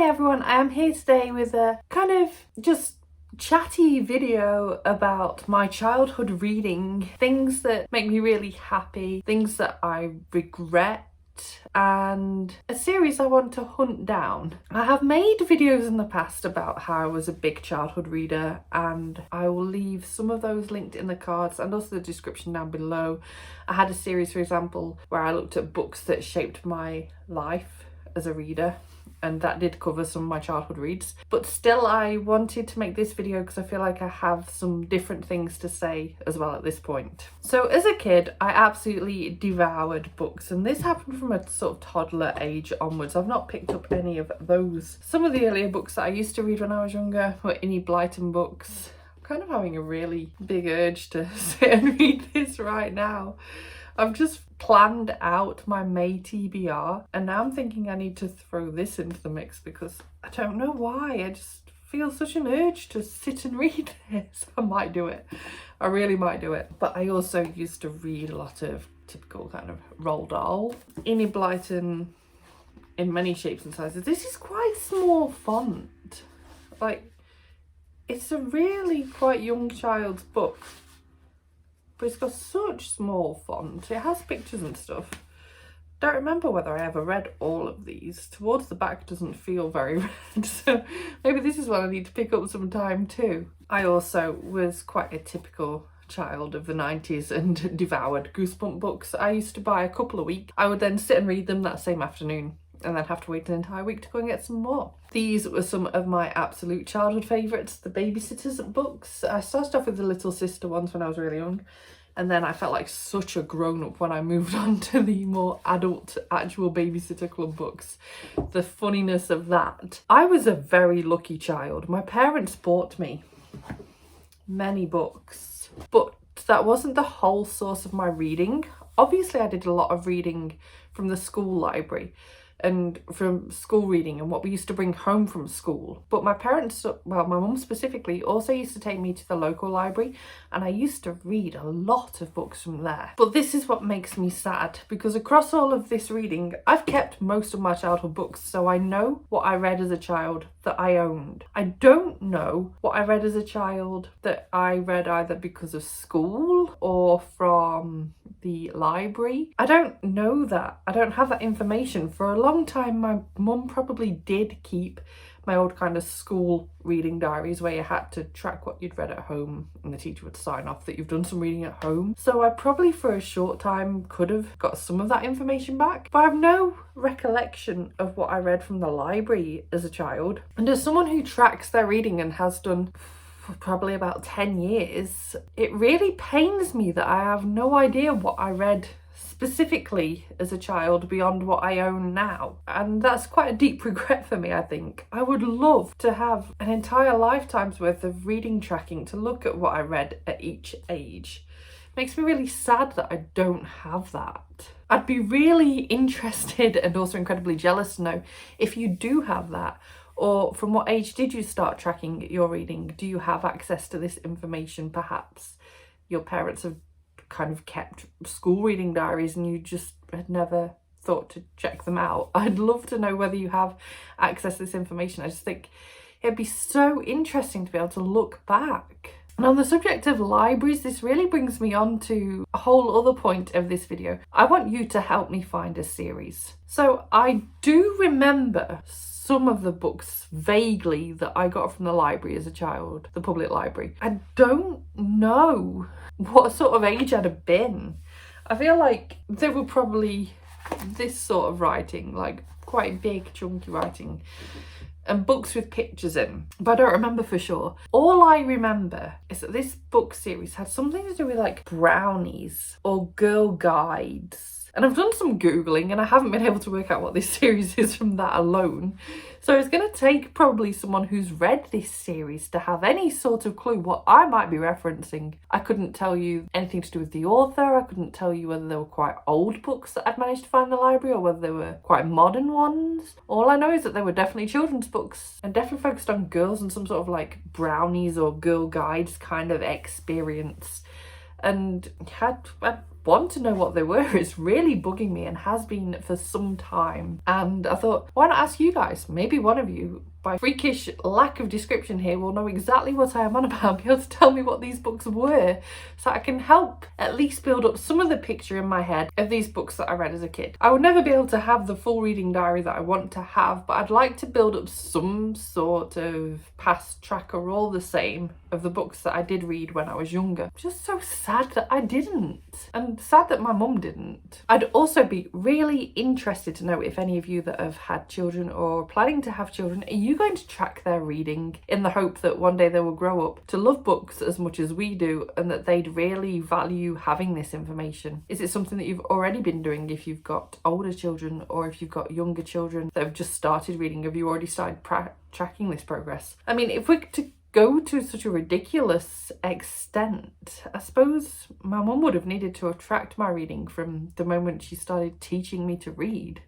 Hi everyone, I am here today with a kind of just chatty video about my childhood reading, things that make me really happy, things that I regret, and a series I want to hunt down. I have made videos in the past about how I was a big childhood reader, and I will leave some of those linked in the cards and also the description down below. I had a series, for example, where I looked at books that shaped my life as a reader, and that did cover some of my childhood reads. But still, I wanted to make this video because I feel like I have some different things to say as well at this point. So as a kid, I absolutely devoured books, and this happened from a sort of toddler age onwards. I've not picked up any of those. Some of the earlier books that I used to read when I was younger were Enid Blyton books. I'm kind of having a really big urge to sit and read this right now. I've just planned out my May TBR, and now I'm thinking I need to throw this into the mix because I don't know why. I just feel such an urge to sit and read this. I might do it. I really might do it. But I also used to read a lot of typical kind of Roald Dahl. Enid Blyton in many shapes and sizes. This is quite small font. Like, it's a really quite young child's book. But it's got such small font. It has pictures and stuff. Don't remember whether I ever read all of these. Towards the back doesn't feel very red, so maybe this is one I need to pick up sometime too. I also was quite a typical child of the 90s and devoured Goosebumps books. I used to buy a couple a week. I would then sit and read them that same afternoon and then have to wait an entire week to go and get some more. These were some of my absolute childhood favourites, the Babysitters books. I started off with the Little Sister ones when I was really young, and then I felt like such a grown-up when I moved on to the more adult actual Babysitter Club books. The funniness of that. I was a very lucky child. My parents bought me many books, but that wasn't the whole source of my reading. Obviously, I did a lot of reading from the school library and from school reading and what we used to bring home from school. But my parents, well, my mum specifically, also used to take me to the local library, and I used to read a lot of books from there. But this is what makes me sad, because across all of this reading, I've kept most of my childhood books, so I know what I read as a child that I owned. I don't know what I read as a child that I read either because of school or from the library. I don't know that. I don't have that information. For a long time, my mum probably did keep my old kind of school reading diaries where you had to track what you'd read at home and the teacher would sign off that you've done some reading at home. So I probably for a short time could have got some of that information back, but I have no recollection of what I read from the library as a child. And as someone who tracks their reading and has done for probably about 10 years, it really pains me that I have no idea what I read specifically as a child beyond what I own now. And that's quite a deep regret for me, I think. I would love to have an entire lifetime's worth of reading tracking to look at what I read at each age. It makes me really sad that I don't have that. I'd be really interested and also incredibly jealous to know if you do have that, or from what age did you start tracking your reading? Do you have access to this information? Perhaps your parents have kind of kept school reading diaries and you just had never thought to check them out. I'd love to know whether you have access to this information. I just think it'd be so interesting to be able to look back. And on the subject of libraries, this really brings me on to a whole other point of this video. I want you to help me find a series. So I do remember some of the books vaguely that I got from the library as a child, the public library. I don't know what sort of age I'd have been. I feel like they were probably this sort of writing, like quite big chunky writing, and books with pictures in, but I don't remember for sure. All I remember is that this book series had something to do with like brownies or girl guides. And I've done some Googling and I haven't been able to work out what this series is from that alone. So it's going to take probably someone who's read this series to have any sort of clue what I might be referencing. I couldn't tell you anything to do with the author. I couldn't tell you whether they were quite old books that I'd managed to find in the library or whether they were quite modern ones. All I know is that they were definitely children's books and definitely focused on girls and some sort of like brownies or girl guides kind of experience. And had want to know what they were. It's really bugging me and has been for some time. And I thought, why not ask you guys? Maybe one of you, by freakish lack of description here, will know exactly what I am on about, be able to tell me what these books were, so I can help at least build up some of the picture in my head of these books that I read as a kid. I would never be able to have the full reading diary that I want to have, but I'd like to build up some sort of past tracker, all the same, of the books that I did read when I was younger. Just so sad that I didn't, and sad that my mum didn't. I'd also be really interested to know if any of you that have had children or planning to have children, are you going to track their reading in the hope that one day they will grow up to love books as much as we do, and that they'd really value having this information? Is it something that you've already been doing if you've got older children, or if you've got younger children that have just started reading? Have you already started tracking this progress? I mean, if we're to go to such a ridiculous extent, I suppose my mum would have needed to have tracked my reading from the moment she started teaching me to read.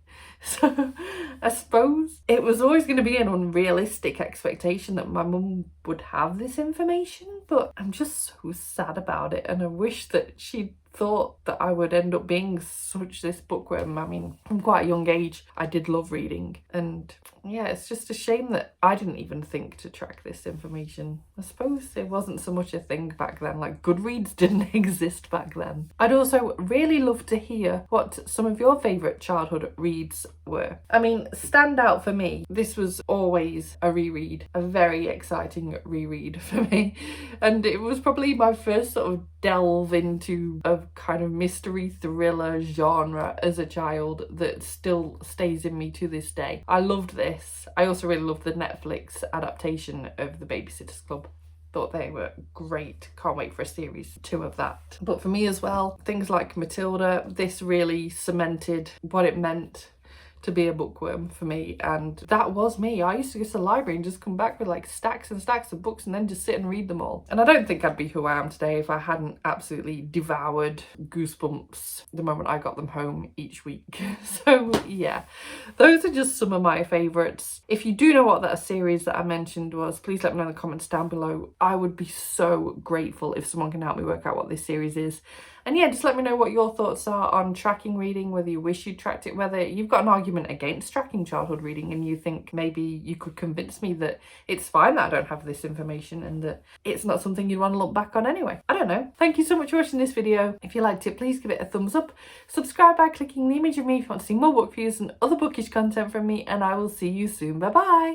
So I suppose it was always going to be an unrealistic expectation that my mum would have this information, but I'm just so sad about it, and I wish that she'd thought that I would end up being such this bookworm. I mean, from quite a young age I did love reading, and yeah, it's just a shame that I didn't even think to track this information. I suppose it wasn't so much a thing back then, like Goodreads didn't exist back then. I'd also really love to hear what some of your favourite childhood reads were. I mean, stand out for me, this was always a reread, a very exciting reread for me, and it was probably my first sort of delve into a kind of mystery thriller genre as a child that still stays in me to this day. I loved this. I also really loved the Netflix adaptation of the Babysitters Club. Thought they were great. Can't wait for a series 2 of that. But for me as well, things like Matilda, this really cemented what it meant to be a bookworm for me, and that was me. I used to go to the library and just come back with like stacks and stacks of books and then just sit and read them all. And I don't think I'd be who I am today if I hadn't absolutely devoured Goosebumps the moment I got them home each week. So yeah, those are just some of my favourites. If you do know what that series that I mentioned was, please let me know in the comments down below. I would be so grateful if someone can help me work out what this series is. And yeah, just let me know what your thoughts are on tracking reading, whether you wish you tracked it, whether you've got an argument against tracking childhood reading and you think maybe you could convince me that it's fine that I don't have this information and that it's not something you'd want to look back on anyway. I don't know. Thank you so much for watching this video. If you liked it, please give it a thumbs up. Subscribe by clicking the image of me if you want to see more book reviews and other bookish content from me, and I will see you soon. Bye bye!